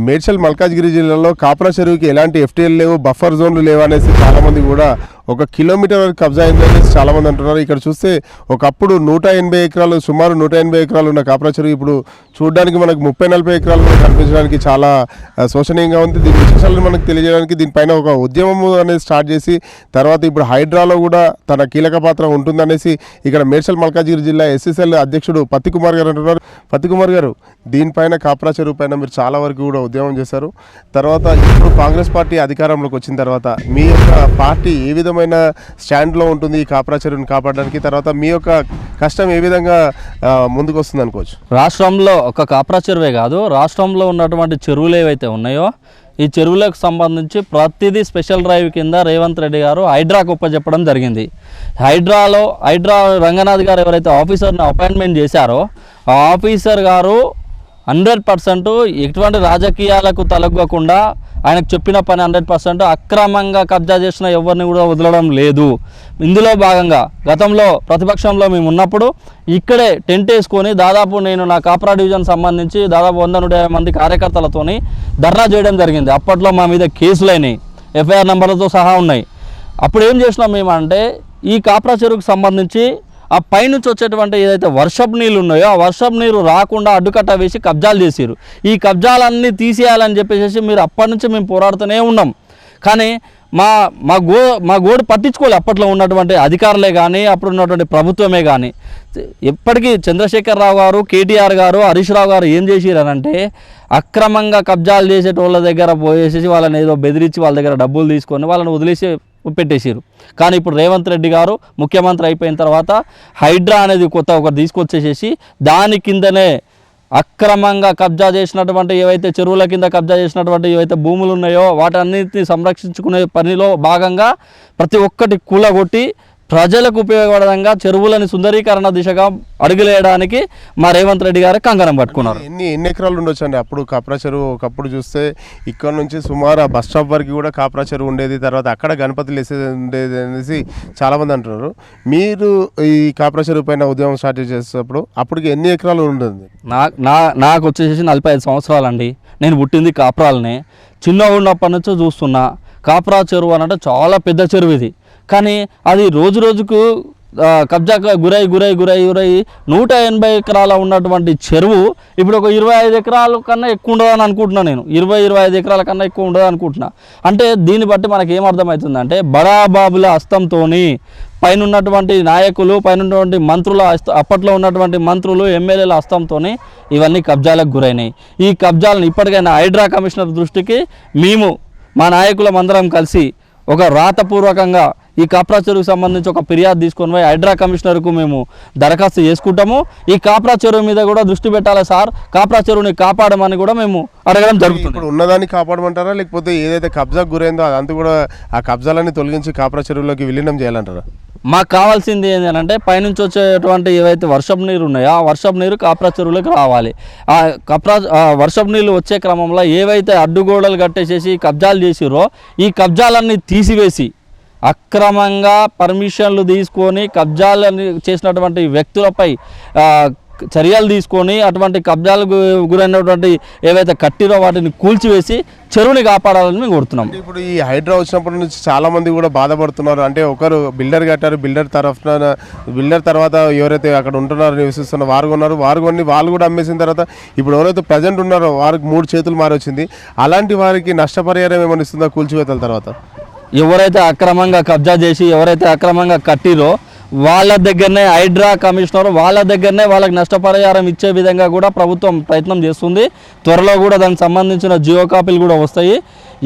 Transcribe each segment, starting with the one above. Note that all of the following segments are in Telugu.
మేడ్చల్ మల్కాజ్గిరి జిల్లాలో కాప్రా చెరువుకి ఎలాంటి ఎఫ్టీఎల్ లేవు, బఫర్ జోన్లు లేవు అనేసి చాలామంది కూడా 1 కిలోమీటర్ వరకు కబ్జా అయిందనేసి చాలామంది అంటున్నారు. ఇక్కడ చూస్తే ఒకప్పుడు 180 ఎకరాలు, సుమారు 180 ఎకరాలు ఉన్న కాప్రా చెరువు ఇప్పుడు చూడడానికి మనకు 30-40 ఎకరాలు కనిపించడానికి చాలా శోచనీయంగా ఉంది. దీని విశేషాలను మనకు తెలియజేయడానికి దీనిపైన ఒక ఉద్యమం అనేది స్టార్ట్ చేసి తర్వాత ఇప్పుడు హైడ్రాలో కూడా తన కీలక పాత్ర ఉంటుందనేసి ఇక్కడ మేడ్చల్ మల్కాజ్గిరి జిల్లా ఎస్ఎస్ఎల్ అధ్యక్షుడు పత్తి కుమార్ గారు అంటున్నారు. పత్తి కుమార్ గారు, దీనిపైన కాప్రా చెరువు పైన మీరు చాలా వరకు కూడా ఉద్యమం చేశారు. తర్వాత ఇప్పుడు కాంగ్రెస్ పార్టీ అధికారంలోకి వచ్చిన తర్వాత మీ యొక్క పార్టీ ఏ విధమైన స్టాండ్లో ఉంటుంది ఈ కాప్రా చెరువుని కాపాడడానికి? తర్వాత మీ యొక్క కష్టం ఏ విధంగా ముందుకు వస్తుంది అనుకోవచ్చు? రాష్ట్రంలో ఒక కాప్రా చెరువే కాదు, రాష్ట్రంలో ఉన్నటువంటి చెరువులు ఏవైతే ఉన్నాయో ఈ చెరువులకు సంబంధించి ప్రతిదీ స్పెషల్ డ్రైవ్ కింద రేవంత్ రెడ్డి గారు హైడ్రాకు చెప్పడం జరిగింది. హైడ్రా రంగనాథ్ గారు ఎవరైతే ఆఫీసర్ని అపాయింట్మెంట్ చేశారో ఆ ఆఫీసర్ గారు 100% ఎటువంటి రాజకీయాలకు తలగ్గకుండా ఆయనకు చెప్పిన పని 100% అక్రమంగా కబ్జా చేసిన ఎవరిని కూడా వదలడం లేదు. ఇందులో భాగంగా గతంలో ప్రతిపక్షంలో మేము ఉన్నప్పుడు ఇక్కడే టెంట్ వేసుకొని దాదాపు నేను నా కాప్రా డివిజన్ సంబంధించి దాదాపు 100-150 మంది కార్యకర్తలతోని ధర్నా చేయడం జరిగింది. అప్పట్లో మా మీద కేసులైనాయి, ఎఫ్ఐఆర్ నెంబర్లతో సహా ఉన్నాయి. అప్పుడు ఏం చేసినాం మేము అంటే ఈ కాప్రా చెరువుకు సంబంధించి ఆ పైనుంచి వచ్చేటువంటి ఏదైతే వర్షపు నీళ్ళు ఉన్నాయో ఆ వర్షపు నీరు రాకుండా అడ్డుకట్ట వేసి కబ్జాలు చేసారు. ఈ కబ్జాలన్నీ తీసేయాలని చెప్పేసి మీరు అప్పటి నుంచి మేము పోరాడుతూనే ఉన్నాం. కానీ మా గోడు పట్టించుకోవాలి అప్పట్లో ఉన్నటువంటి అధికారులే కానీ అప్పుడు ఉన్నటువంటి ప్రభుత్వమే కానీ. ఎప్పటికీ చంద్రశేఖరరావు గారు, కేటీఆర్ గారు, హరీష్ రావు గారు ఏం చేసిరనంటే అక్రమంగా కబ్జాలు చేసేటోళ్ళ దగ్గర పోయేసి వాళ్ళని ఏదో బెదిరించి వాళ్ళ దగ్గర డబ్బులు తీసుకొని వాళ్ళని వదిలేసి పెట్టేసారు. కానీ ఇప్పుడు రేవంత్ రెడ్డి గారు ముఖ్యమంత్రి అయిపోయిన తర్వాత హైడ్రా అనేది కొత్త ఒకటి తీసుకొచ్చేసేసి దాని కిందనే అక్రమంగా కబ్జా చేసినటువంటి ఏవైతే చెరువుల కింద కబ్జా చేసినటువంటి ఏవైతే భూములు ఉన్నాయో వాటన్నిటిని సంరక్షించుకునే పనిలో భాగంగా ప్రతి ఒక్కటి కూలగొట్టి ప్రజలకు ఉపయోగపడంగా చెరువులని సుందరీకరణ దిశగా అడుగులేయడానికి మా రేవంత్ రెడ్డి గారు కంకణం పట్టుకున్నారు. ఎన్ని ఎకరాలు ఉండొచ్చు అండి? అప్పుడు కాప్రా చెరువు ఒకప్పుడు చూస్తే ఇక్కడ నుంచి సుమారు బస్ స్టాప్ వరకు కూడా కాప్రా చెరువు ఉండేది, తర్వాత అక్కడ గణపతులు వేసేది ఉండేది అనేసి చాలామంది అంటున్నారు. మీరు ఈ కాప్రా చెరువు పైన ఉద్యమం స్టార్ట్ చేసేటప్పుడు అప్పటికి ఎన్ని ఎకరాలు ఉంటుంది? నాకు వచ్చేసి 45 సంవత్సరాలండి. నేను పుట్టింది కాప్రాలనే. చిన్నగా ఉన్నప్పటి నుంచో చూస్తున్నా కాప్రా చెరువు అనంటే చాలా పెద్ద చెరువు ఇది. కానీ అది రోజు రోజుకు కబ్జాకు గురై 180 ఎకరాల ఉన్నటువంటి చెరువు ఇప్పుడు ఒక 25 ఎకరాల కన్నా ఎక్కువ ఉండదని అనుకుంటున్నా. నేను 20-25 ఎకరాల కన్నా ఎక్కువ ఉండదు అనుకుంటున్నా. అంటే దీన్ని బట్టి మనకి ఏమర్థమవుతుందంటే బడాబాబుల హస్తంతో పైన ఉన్నటువంటి నాయకులు, పైన ఉన్నటువంటి మంత్రుల అప్పట్లో ఉన్నటువంటి మంత్రులు, ఎమ్మెల్యేల హస్తంతో ఇవన్నీ కబ్జాలకు గురైనాయి. ఈ కబ్జాలను ఇప్పటికైనా హైడ్రా కమిషనర్ దృష్టికి మేము మా నాయకులం అందరం కలిసి ఒక రాతపూర్వకంగా ఈ కాప్రా చెరువుకు సంబంధించి ఒక ఫిర్యాదు తీసుకొని పోయి హైడ్రా కమిషనర్కు మేము దరఖాస్తు చేసుకుంటాము. ఈ కాప్రా చెరువు మీద కూడా దృష్టి పెట్టాలి సార్, కాప్రా చెరువుని కాపాడమని కూడా మేము అడగడం జరుగుతుంది. ఇప్పుడు ఉన్నదాన్ని కాపాడమంటారా, లేకపోతే ఏదైతే కబ్జాకు గురైందో అదంతా కూడా ఆ కబ్జాలన్నీ తొలగించి కాప్రా చెరువులోకి విలీనం చేయాలంటారా? మాకు కావాల్సింది ఏంటంటే పైనుంచి వచ్చేటువంటి ఏవైతే వర్షపు నీరు ఉన్నాయో ఆ వర్షపు నీరు కాప్రా చెరువులోకి రావాలి. ఆ వర్షపు నీళ్ళు వచ్చే క్రమంలో ఏవైతే అడ్డుగోడలు కట్టేసేసి కబ్జాలు చేసిరో ఈ కబ్జాలన్నీ తీసివేసి అక్రమంగా పర్మిషన్లు తీసుకొని కబ్జాలు చేసినటువంటి వ్యక్తులపై చర్యలు తీసుకొని అటువంటి కబ్జాలకు గురైనటువంటి ఏవైతే కట్టిరో వాటిని కూల్చివేసి చెరువుని కాపాడాలని మేము కోరుతున్నాం. ఇప్పుడు ఈ హైడ్రా వచ్చినప్పటి నుంచి చాలా మంది కూడా బాధపడుతున్నారు. అంటే ఒకరు బిల్డర్ కట్టారు, బిల్డర్ తర్వాత ఎవరైతే అక్కడ ఉంటున్నారో నివసిస్తున్న వారు కొన్నారు, వారు కొన్ని వాళ్ళు కూడా అమ్మేసిన తర్వాత ఇప్పుడు ఎవరైతే ప్రజెంట్ ఉన్నారో వారికి 3 చేతులు మారి వచ్చింది. అలాంటి వారికి నష్టపరిహారం ఏమైనా ఇస్తుందా కూల్చివేతల తర్వాత? ఎవరైతే అక్రమంగా కబ్జా చేసి ఎవరైతే అక్రమంగా కట్టిరో వాళ్ళ దగ్గరనే హైడ్రా కమిషనర్ వాళ్ళ దగ్గరనే వాళ్ళకి నష్టపరిహారం ఇచ్చే విధంగా కూడా ప్రభుత్వం ప్రయత్నం చేస్తుంది. త్వరలో కూడా దానికి సంబంధించిన జియో కాపీలు కూడా వస్తాయి.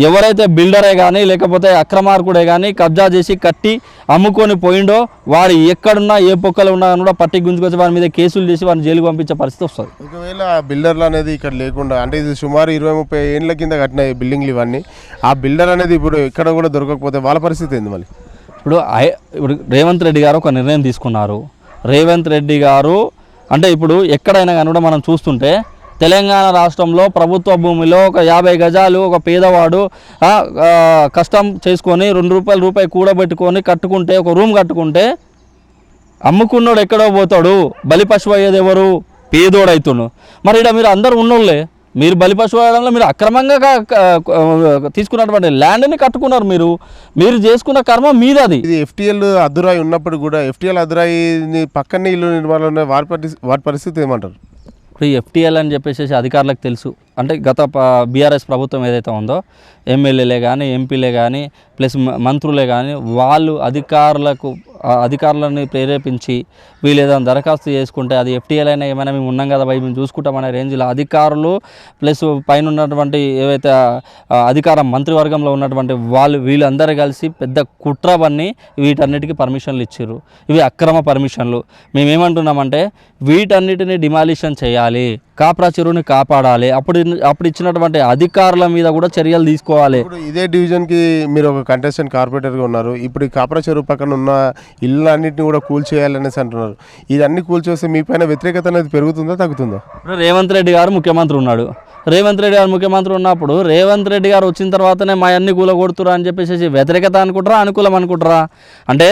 ఎవరైతే బిల్డరే కానీ లేకపోతే అక్రమార్కుడే కానీ కబ్జా చేసి కట్టి అమ్ముకొని పోయిండో వాడు ఎక్కడున్నా ఏ పొక్కలు ఉన్నా కూడా పట్టి గుంజుకొచ్చి వారి మీద కేసులు చేసి వారిని జైలుకు పంపించే పరిస్థితి వస్తుంది. ఒకవేళ బిల్డర్లు అనేది ఇక్కడ లేకుండా, అంటే ఇది సుమారు 20-30 ఏళ్ళ కింద కట్టిన బిల్డింగ్లు ఇవన్నీ, ఆ బిల్డర్ అనేది ఇప్పుడు ఇక్కడ కూడా దొరకకపోతే వాళ్ళ పరిస్థితి ఏంది? మళ్ళీ ఇప్పుడు రేవంత్ రెడ్డి గారు ఒక నిర్ణయం తీసుకున్నారు. రేవంత్ రెడ్డి గారు అంటే ఇప్పుడు ఎక్కడైనా కానీ కూడా మనం చూస్తుంటే తెలంగాణ రాష్ట్రంలో ప్రభుత్వ భూమిలో ఒక 50 గజాలు ఒక పేదవాడు కష్టం చేసుకొని రూపాయి కూడబెట్టుకొని కట్టుకుంటే ఒక రూమ్ కట్టుకుంటే అమ్ముకున్నోడు ఎక్కడో పోతాడు, బలి పశువు అయ్యేది ఎవరు? పేదోడైతున్నాడు. మరి ఇక్కడ మీరు అందరు ఉన్నోళ్ళే మీరు బలిపశు వాడడంలో మీరు అక్రమంగా తీసుకున్నటువంటి ల్యాండ్ని కట్టుకున్నారు. మీరు చేసుకున్న కర్మ మీద అది. ఇది ఎఫ్టీఎల్ అదురాయి ఉన్నప్పుడు కూడా ఎఫ్టీఎల్ అదురాయిని పక్కనే ఇల్లు నిర్మాణాలు ఉన్నాయి. వాటి పరిస్థితి ఏమంటారు? ఇప్పుడు ఈ ఎఫ్టీఎల్ అని చెప్పేసి అధికారులకు తెలుసు. అంటే గత బీఆర్ఎస్ ప్రభుత్వం ఏదైతే ఉందో ఎమ్మెల్యేలే కానీ ఎంపీలే కానీ ప్లస్ మంత్రులే కానీ వాళ్ళు అధికారులని ప్రేరేపించి వీళ్ళు ఏదైనా దరఖాస్తు చేసుకుంటే అది ఎఫ్టీఎల్ అయినా ఏమైనా మేము ఉన్నాం కదా భయ మేము చూసుకుంటామనే రేంజ్లో అధికారులు ప్లస్ పైన ఉన్నటువంటి ఏవైతే అధికార మంత్రివర్గంలో ఉన్నటువంటి వీళ్ళందరూ కలిసి పెద్ద కుట్ర పన్ని వీటన్నిటికీ పర్మిషన్లు ఇచ్చారు. ఇవి అక్రమ పర్మిషన్లు. మేమేమంటున్నామంటే వీటన్నిటిని డిమాలిషన్ చేయాలి, కాప్రా చెరువుని కాపాడాలి. అప్పుడు ఇచ్చినటువంటి అధికారుల మీద కూడా చర్యలు తీసుకోవాలి. ఇప్పుడు ఇదే డివిజన్కి మీరు ఒక కంటెస్టెంట్ కార్పొరేటర్గా ఉన్నారు. ఇప్పుడు ఈ కాప్రా చెరువు పక్కన ఉన్న ఇళ్ళు అన్నింటినీ కూడా కూల్చేయాలనేసి అంటున్నారు. ఇదన్నీ కూల్చేస్తే మీ పైన వ్యతిరేకత అనేది పెరుగుతుందా తగ్గుతుందా? ఇప్పుడు రేవంత్ రెడ్డి గారు ముఖ్యమంత్రి ఉన్నాడు. రేవంత్ రెడ్డి గారు ముఖ్యమంత్రి ఉన్నప్పుడు రేవంత్ రెడ్డి గారు వచ్చిన తర్వాతనే మా అన్ని కూలగొడుతురా అని చెప్పేసి వ్యతిరేకత అనుకుంటారా అనుకూలం అనుకుంటారా? అంటే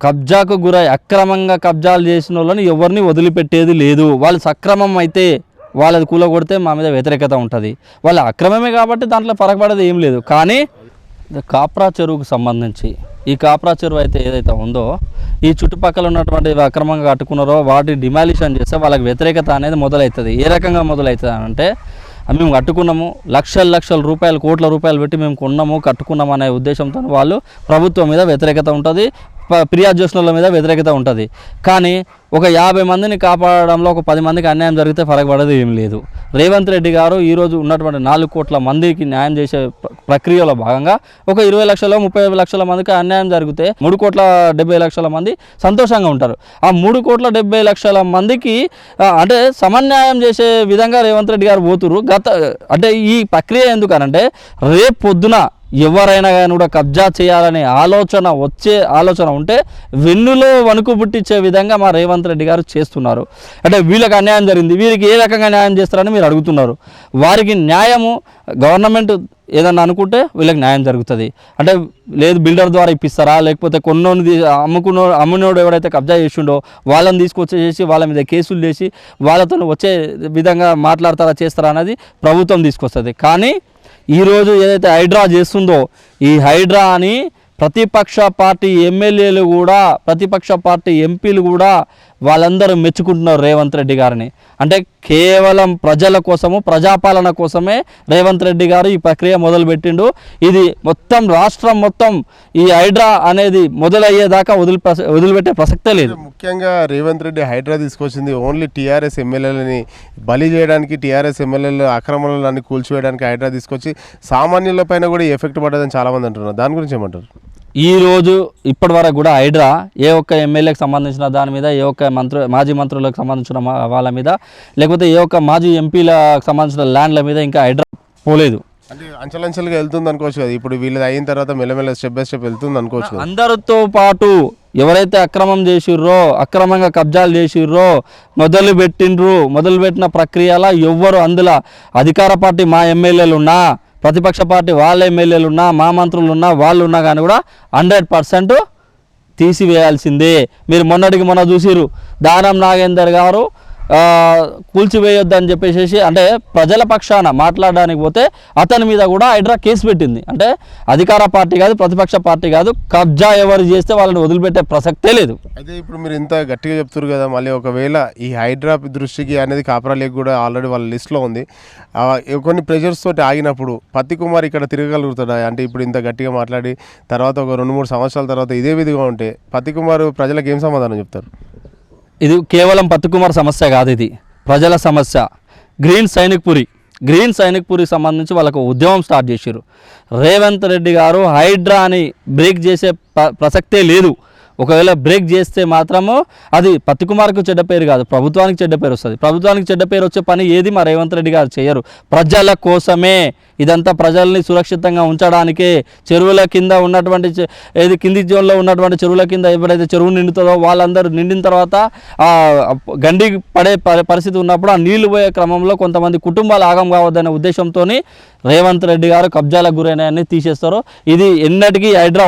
కబ్జాకు గురై అక్రమంగా కబ్జాలు చేసిన వాళ్ళని ఎవరిని వదిలిపెట్టేది లేదు. వాళ్ళు సక్రమం అయితే వాళ్ళది కూలగొడితే మా మీద వ్యతిరేకత ఉంటుంది. వాళ్ళ అక్రమమే కాబట్టి దాంట్లో పరగబడేది ఏం లేదు. కానీ కాప్రా చెరువుకు సంబంధించి ఈ కాప్రా చెరువు అయితే ఏదైతే ఉందో ఈ చుట్టుపక్కల ఉన్నటువంటి అక్రమంగా కట్టుకున్నారో వాటి డిమాలిషన్ చేస్తే వాళ్ళకి వ్యతిరేకత అనేది మొదలవుతుంది. ఏ రకంగా మొదలవుతుంది అంటే మేము కట్టుకున్నాము, లక్షల రూపాయలు కోట్ల రూపాయలు పెట్టి మేము కొన్నాము కట్టుకున్నాము అనే ఉద్దేశంతో వాళ్ళు ప్రభుత్వం మీద వ్యతిరేకత ఉంటుంది, ఫిర్యాదు చేసిన వాళ్ళ మీద వ్యతిరేకత ఉంటుంది. కానీ ఒక 50 మందిని కాపాడడంలో ఒక 10 మందికి అన్యాయం జరిగితే ఫరకపడేది ఏం లేదు. రేవంత్ రెడ్డి గారు ఈరోజు ఉన్నటువంటి 4 కోట్ల మందికి న్యాయం చేసే ప్రక్రియలో భాగంగా ఒక 20 లక్షల 30 లక్షల మందికి అన్యాయం జరిగితే 3 కోట్ల 70 లక్షల మంది సంతోషంగా ఉంటారు. ఆ 3 కోట్ల 70 లక్షల మందికి అంటే సమన్యాయం చేసే విధంగా రేవంత్ రెడ్డి గారు పోతురు. అంటే ఈ ప్రక్రియ ఎందుకనంటే రేపు పొద్దున ఎవరైనా కానీ కూడా కబ్జా చేయాలనే ఆలోచన ఉంటే వెన్నులో వణుకు పుట్టించే విధంగా మా రేవంత్ రెడ్డి గారు చేస్తున్నారు. అంటే వీళ్ళకి అన్యాయం జరిగింది, వీరికి ఏ రకంగా న్యాయం చేస్తారని మీరు అడుగుతున్నారు. వారికి న్యాయము గవర్నమెంట్ ఏదన్నా అనుకుంటే వీళ్ళకి న్యాయం జరుగుతుంది. అంటే లేదు బిల్డర్ ద్వారా ఇప్పిస్తారా, లేకపోతే కొన్నోని అమ్మునోడు ఎవడైతే కబ్జా చేసిండో వాళ్ళని తీసుకొచ్చేసి వాళ్ళ మీద కేసులు చేసి వాళ్ళతో వచ్చే విధంగా మాట్లాడతారా చేస్తారా అనేది ప్రభుత్వం తీసుకొస్తుంది. కానీ ఈరోజు ఏదైతే హైడ్రా చేస్తుందో ఈ హైడ్రా అని ప్రతిపక్ష పార్టీ ఎమ్మెల్యేలు కూడా ప్రతిపక్ష పార్టీ ఎంపీలు కూడా వాళ్ళందరూ మెచ్చుకుంటున్నారు రేవంత్ రెడ్డి గారిని. అంటే కేవలం ప్రజల కోసము ప్రజాపాలన కోసమే రేవంత్ రెడ్డి గారు ఈ ప్రక్రియ మొదలుపెట్టిండు. ఇది మొత్తం రాష్ట్రం మొత్తం ఈ హైడ్రా అనేది మొదలయ్యేదాకా వదిలిపెట్టే ప్రసక్తే లేదు. ముఖ్యంగా రేవంత్ రెడ్డి హైడ్రా తీసుకొచ్చింది ఓన్లీ టీఆర్ఎస్ ఎమ్మెల్యేలని బలి చేయడానికి, టీఆర్ఎస్ ఎమ్మెల్యేలు అక్రమాలన్నీ కూల్చివేయడానికి హైడ్రా తీసుకొచ్చి సామాన్యుల పైన కూడా ఎఫెక్ట్ పడదని చాలామంది అంటున్నారు. దాని గురించి ఏమంటారు? ఈరోజు ఇప్పటి వరకు కూడా హైడ్రా ఏ ఒక్క ఎమ్మెల్యేకి సంబంధించిన దాని మీద, ఏ ఒక్క మాజీ మంత్రులకు సంబంధించిన వాళ్ళ మీద, లేకపోతే ఏ ఒక్క మాజీ ఎంపీలకు సంబంధించిన ల్యాండ్ల మీద ఇంకా హైడ్రా పోలేదు. అంటే అంచెలంచెలుగా వెళ్తుంది అనుకోవచ్చు కదా. ఇప్పుడు వీళ్ళది అయిన తర్వాత మెల్లమెల్ల స్టెప్ బై స్టెప్ వెళ్తుంది అనుకోవచ్చు. అందరితో పాటు ఎవరైతే అక్రమం చేసిర్రో, అక్రమంగా కబ్జాలు చేసిర్రో, మొదలుపెట్టిన ప్రక్రియలో ఎవ్వరు అందులో అధికార పార్టీ మా ఎమ్మెల్యేలు ఉన్నా, ప్రతిపక్ష పార్టీ వాళ్ళ ఎమ్మెల్యేలు ఉన్నా, మా మంత్రులు ఉన్నా, వాళ్ళు ఉన్నా కానీ కూడా 100% తీసివేయాల్సిందే. మీరు మొన్న చూసిరు దానం నాగేందర్ గారు కూల్చివేయొద్దని చెప్పేసి అంటే ప్రజల పక్షాన మాట్లాడడానికి పోతే అతని మీద కూడా హైడ్రా కేసు పెట్టింది. అంటే అధికార పార్టీ కాదు, ప్రతిపక్ష పార్టీ కాదు, కబ్జా ఎవరు చేస్తే వాళ్ళని వదిలిపెట్టే ప్రసక్తే లేదు. అయితే ఇప్పుడు మీరు ఇంత గట్టిగా చెప్తారు కదా, మళ్ళీ ఒకవేళ ఈ హైడ్రా దృష్టికి అనేది కాప్రా లేక్ కూడా ఆల్రెడీ వాళ్ళ లిస్ట్లో ఉంది. కొన్ని ప్రెషర్స్ తోటి ఆగినప్పుడు పత్తి కుమార్ ఇక్కడ తిరగలుగుతాడా? అంటే ఇప్పుడు ఇంత గట్టిగా మాట్లాడి తర్వాత ఒక 2-3 సంవత్సరాల తర్వాత ఇదే విధిగా ఉంటే పత్తి కుమార్ ప్రజలకు ఏం సమాధానం చెప్తారు? ఇది కేవలం పత్తి కుమార్ సమస్య కాదు, ఇది ప్రజల సమస్య. గ్రీన్ సైనిక్ పూరికి సంబంధించి వాళ్ళకు ఉద్యమం స్టార్ట్ చేశారు. రేవంత్ రెడ్డి గారు హైడ్రాని బ్రేక్ చేసే ప్రసక్తే లేదు. ఒకవేళ బ్రేక్ చేస్తే మాత్రము అది పత్తి కుమార్కు చెడ్డ పేరు కాదు, ప్రభుత్వానికి చెడ్డ పేరు వస్తుంది. ప్రభుత్వానికి చెడ్డ పేరు వచ్చే పని ఏది మా రేవంత్ రెడ్డి గారు చేయరు. ప్రజల కోసమే ఇదంతా, ప్రజల్ని సురక్షితంగా ఉంచడానికే. చెరువుల కింద ఉన్నటువంటి ఏది కింది జోన్లో ఉన్నటువంటి చెరువుల కింద ఎప్పుడైతే చెరువు నిండుతుందో వాళ్ళందరూ నిండిన తర్వాత గండి పడే పరిస్థితి ఉన్నప్పుడు ఆ నీళ్లు పోయే క్రమంలో కొంతమంది కుటుంబాలు ఆగం కావద్దనే ఉద్దేశంతో రేవంత్ రెడ్డి గారు కబ్జాలకు గురైనాయని తీసేస్తారు. ఇది ఎన్నటికీ హైడ్రా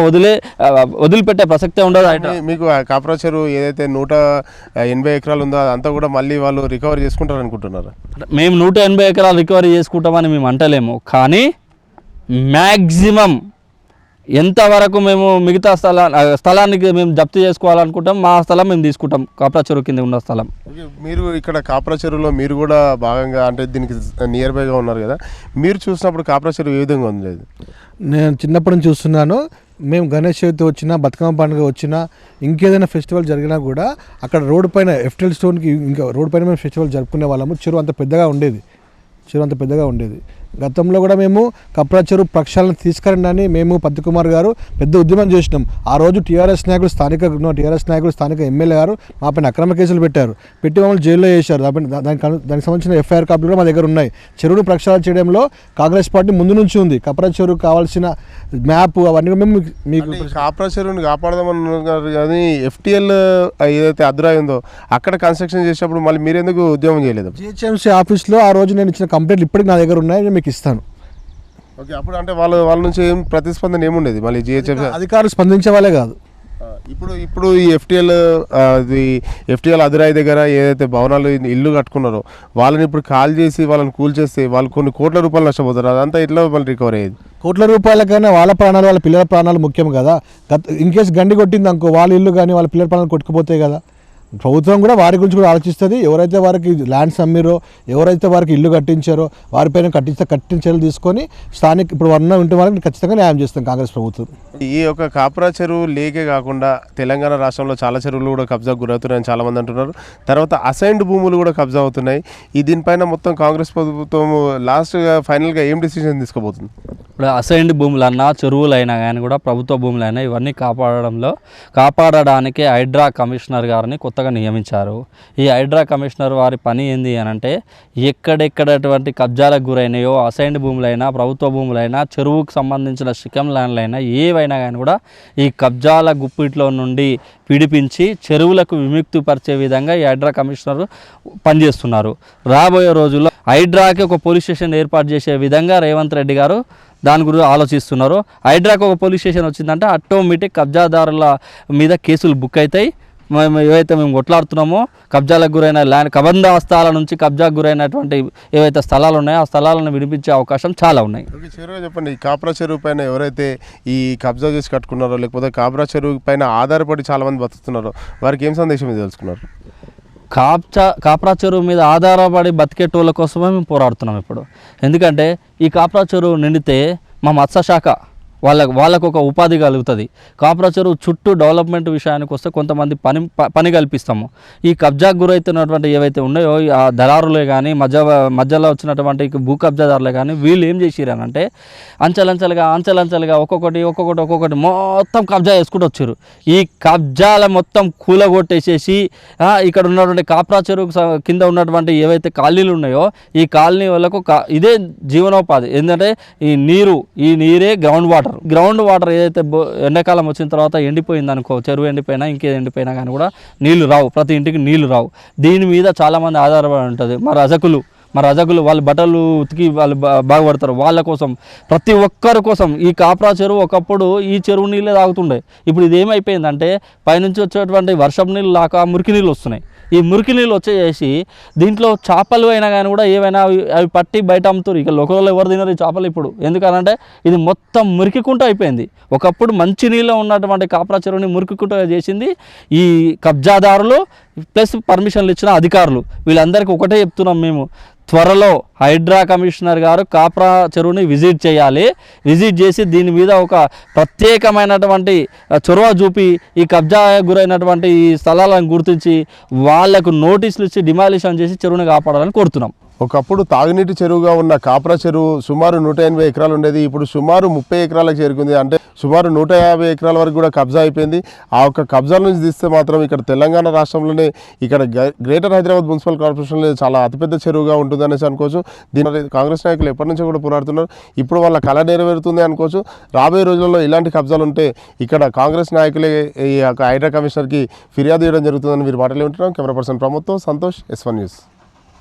వదిలిపెట్టే ప్రసక్తే ఉండదు. హైడ్రా మీకు కాప్రా చెరువు ఏదైతే 180 ఎకరాలు ఉందో అదంతా కూడా మళ్ళీ వాళ్ళు రికవర్ చేసుకుంటారు అనుకుంటున్నారు. మేము 180 ఎకరాలు రికవరీ చేసుకుంటామని మేము అంటలేము, కానీ మ్యాక్సిమం ఎంతవరకు మేము మిగతా స్థలానికి మేము జప్తు చేసుకోవాలనుకుంటాం, మా స్థలం మేము తీసుకుంటాం. కాప్రా చెరువు కింద ఉన్న స్థలం. మీరు ఇక్కడ కాప్రా చెరువులో మీరు కూడా భాగంగా అంటే దీనికి నియర్ బైగా ఉన్నారు కదా, మీరు చూసినప్పుడు కాప్రా చెరువు ఏ విధంగా ఉంది? నేను చిన్నప్పటి నుంచి చూస్తున్నాను. మేము గణేష్ చవితి వచ్చినా, బతుకమ్మ పండుగ వచ్చినా, ఇంకేదైనా ఫెస్టివల్ జరిగినా కూడా అక్కడ రోడ్డు పైన ఎఫ్టెల్ స్టోన్కి ఇంకా రోడ్డు పైన మేము ఫెస్టివల్ జరుపుకునే వాళ్ళము. చెరువు అంత పెద్దగా ఉండేది. గతంలో కూడా మేము కాప్రా చెరువు ప్రక్షాళన తీసుకురండి మేము పద్మకుమార్ గారు పెద్ద ఉద్యమం చేసినాం. ఆ రోజు టీఆర్ఎస్ నాయకులు స్థానిక ఎమ్మెల్యే గారు మా పైన అక్రమ కేసులు పెట్టి మమ్మల్ని జైల్లో వేశారు. దానికి సంబంధించిన ఎఫ్ఐఆర్ కాపీలు కూడా మా దగ్గర ఉన్నాయి. చెరువును ప్రక్షాళన చేయడంలో కాంగ్రెస్ పార్టీ ముందు నుంచి ఉంది. కాప్రా చెరువు కావాల్సిన మ్యాప్ అవన్నీ మేము మీకు కాప్రా చెరువుని కాపాడదామన్నారు, కానీ FTL ఏదైతే అద్రాయి ఉందో అక్కడ కన్స్ట్రక్షన్ చేసినప్పుడు మళ్ళీ మీరు ఎందుకు ఉద్యమం చేయలేదు? GHMC ఆఫీస్లో ఆ రోజు నేను ఇచ్చిన కంప్లైంట్లు ఇప్పటికి నా దగ్గర ఉన్నాయి, మీకు ఇస్తాను. ఓకే, అప్పుడు అంటే వాళ్ళ నుంచి ఏం ప్రతిస్పందన ఏముండేది? మళ్ళీ GHMC అధికారులు స్పందించే వాళ్ళే కాదు. ఇప్పుడు ఈ FTL అదురాయి దగ్గర ఏదైతే భవనాలు ఇల్లు కట్టుకున్నారో వాళ్ళని ఇప్పుడు కాల్ చేసి వాళ్ళని కూల్చేస్తే వాళ్ళు కొన్ని కోట్ల రూపాయలు నష్టపోతారు. అదంతా ఇట్లా మళ్ళీ రికవర్ అయ్యేది. కోట్ల రూపాయలకైనా వాళ్ళ ప్రాణాలు, వాళ్ళ పిల్లల ప్రాణాలు ముఖ్యం కదా. ఇన్కేస్ గండి కొట్టింది అనుకో, వాళ్ళ ఇల్లు కానీ వాళ్ళ పిల్లల ప్రాణాలు కొట్టుకుపోతాయి కదా. ప్రభుత్వం కూడా వారి గురించి కూడా ఆలోచిస్తుంది. ఎవరైతే వారికి ల్యాండ్స్ అమ్మిరో, ఎవరైతే వారికి ఇల్లు కట్టించారో వారిపైన కట్టిన చర్యలు తీసుకొని స్థానిక ఇప్పుడు ఉంటే వాళ్ళకి ఖచ్చితంగా న్యాయం చేస్తాం కాంగ్రెస్ ప్రభుత్వం. ఈ యొక్క కాప్రా చెరువు లేకే కాకుండా తెలంగాణ రాష్ట్రంలో చాలా చెరువులు కూడా కబ్జా గురవుతున్నాయని చాలామంది అంటున్నారు. తర్వాత అసైన్డ్ భూములు కూడా కబ్జా అవుతున్నాయి. దీనిపైన మొత్తం కాంగ్రెస్ ప్రభుత్వం లాస్ట్గా ఫైనల్గా ఏం డిసిషన్ తీసుకోబోతుంది? ఇప్పుడు అసైన్డ్ భూములన్నా, చెరువులైనా కానీ కూడా ప్రభుత్వ భూములైనా ఇవన్నీ కాపాడడానికి హైడ్రా కమిషనర్ గారిని కొత్తగా నియమించారు. ఈ హైడ్రా కమిషనర్ వారి పని ఏంది అని అంటే, ఎక్కడెక్కడటువంటి కబ్జాలకు గురైనాయో అసైన్డ్ భూములైనా, ప్రభుత్వ భూములైనా, చెరువుకు సంబంధించిన శిఖం ల్యాండ్లైనా ఏవైనా కానీ కూడా ఈ కబ్జాల గుప్పిట్లో నుండి పిడిపించి చెరువులకు విముక్తిపరిచే విధంగా ఈ హైడ్రా కమిషనర్ పనిచేస్తున్నారు. రాబోయే రోజుల్లో హైడ్రాకి ఒక పోలీస్ స్టేషన్ ఏర్పాటు చేసే విధంగా రేవంత్ రెడ్డి గారు దాని గురించి ఆలోచిస్తున్నారు. హైడ్రాకి ఒక పోలీస్ స్టేషన్ వచ్చిందంటే ఆటోమేటిక్ కబ్జాదారుల మీద కేసులు బుక్ అవుతాయి. ఏవైతే మేము కొట్లాడుతున్నామో కబ్జాలకు గురైన కబంధాస్తాల నుంచి కబ్జాకు గురైనటువంటి ఏవైతే స్థలాలు ఉన్నాయో ఆ స్థలాలను విడిపించే అవకాశం చాలా ఉన్నాయి. చెరువు చెప్పండి, ఈ కాప్రా చెరువు పైన ఎవరైతే ఈ కబ్జా చేసి కట్టుకున్నారో, లేకపోతే కాప్రా చెరువు పైన ఆధారపడి చాలామంది బతుకుతున్నారో వారికి ఏం సందేశం తెలుసుకున్నారు? కాప్రా చెరువు మీద ఆధారపడి బతికేటోళ్ళ కోసమే మేము పోరాడుతున్నాం ఇప్పుడు. ఎందుకంటే ఈ కాప్రా చెరువు నిండితే మా మత్స్యశాఖ వాళ్ళకు ఒక ఉపాధి కలుగుతుంది. కాప్రా చెరువు చుట్టూ డెవలప్మెంట్ విషయానికి వస్తే కొంతమంది పని కల్పిస్తాము. ఈ కబ్జాకు గురవుతున్నటువంటి ఏవైతే ఉన్నాయో ఆ దళారులే కానీ మధ్యలో వచ్చినటువంటి భూ కబ్జాదారులే కానీ వీళ్ళు ఏం చేసిరనంటే అంచెలంచెలుగా ఒక్కొక్కటి మొత్తం కబ్జా చేసుకుంటూ వచ్చారు. ఈ కబ్జాల మొత్తం కూలగొట్టేసేసి ఇక్కడ ఉన్నటువంటి కాప్రా చెరువు కింద ఉన్నటువంటి ఏవైతే కాలనీలు ఉన్నాయో ఈ కాలనీ వాళ్ళకు ఇదే జీవనోపాధి. ఏంటంటే ఈ నీరే గ్రౌండ్ వాటర్ ఏదైతే ఎండాకాలం వచ్చిన తర్వాత ఎండిపోయింది అనుకో, చెరువు ఎండిపోయినా ఇంకేది ఎండిపోయినా కానీ కూడా నీళ్లు రావు, ప్రతి ఇంటికి నీళ్లు రావు. దీని మీద చాలామంది ఆధారపడి ఉంటుంది. మా రజకులు వాళ్ళు బట్టలు ఉతికి వాళ్ళు బాగుపడతారు. వాళ్ళ కోసం ప్రతి ఒక్కరి కోసం ఈ కాప్రా చెరువు ఒకప్పుడు ఈ చెరువు నీళ్ళే తాగుతుండే. ఇప్పుడు ఇది ఏమైపోయిందంటే పైనుంచి వచ్చేటువంటి వర్షం నీళ్ళు లాక మురికి నీళ్ళు వస్తున్నాయి. ఈ మురికి నీళ్ళు వచ్చేసి దీంట్లో చేపలు అయినా కానీ కూడా ఏవైనా అవి పట్టి బయట అమ్ముతారు. ఇక లోకల్లో ఎవరు తినరు ఈ చేపలు ఇప్పుడు. ఎందుకనంటే ఇది మొత్తం మురికికుంట అయిపోయింది. ఒకప్పుడు మంచి నీళ్ళు ఉన్నటువంటి కాప్రా చెరువుని మురికికుంట చేసింది ఈ కబ్జాదారులు ప్లస్ పర్మిషన్లు ఇచ్చిన అధికారులు. వీళ్ళందరికీ ఒకటే చెప్తున్నాం మేము, త్వరలో హైడ్రా కమిషనర్ గారు కాప్రా చెరువుని విజిట్ చేయాలి. విజిట్ చేసి దీని మీద ఒక ప్రత్యేకమైనటువంటి చొరవ చూపి ఈ కబ్జా గురైనటువంటి ఈ స్థలాలను గుర్తించి వాళ్లకు నోటీసులు ఇచ్చి డిమాలిషన్ చేసి చెరువుని కాపాడాలని కోరుతున్నాం. ఒకప్పుడు తాగునీటి చెరువుగా ఉన్న కాప్రా చెరువు సుమారు 180 ఎకరాలు ఉండేది. ఇప్పుడు సుమారు 30 ఎకరాలకు చేరుకుంది. అంటే సుమారు 150 ఎకరాల వరకు కూడా కబ్జా అయిపోయింది. ఆ ఒక్క కబ్జాల నుంచి తీస్తే మాత్రం ఇక్కడ తెలంగాణ రాష్ట్రంలోనే ఇక్కడ గ్రేటర్ హైదరాబాద్ మున్సిపల్ కార్పొరేషన్లో చాలా అతిపెద్ద చెరువుగా ఉంటుంది అనేసి అనుకోవచ్చు. దీని కాంగ్రెస్ నాయకులు ఎప్పటి నుంచో కూడా పోరాడుతున్నారు. ఇప్పుడు వాళ్ళ కళ నెరవేరుతుంది అనుకోవచ్చు. రాబోయే రోజుల్లో ఇలాంటి కబ్జాలు ఉంటే ఇక్కడ కాంగ్రెస్ నాయకులే ఈ హైడ్రా కమిషనర్కి ఫిర్యాదు చేయడం జరుగుతుందని మీరు మాటలు వింటున్నాం. కెమెరా పర్సన్ ప్రమోద్తో సంతోష్, S1 న్యూస్.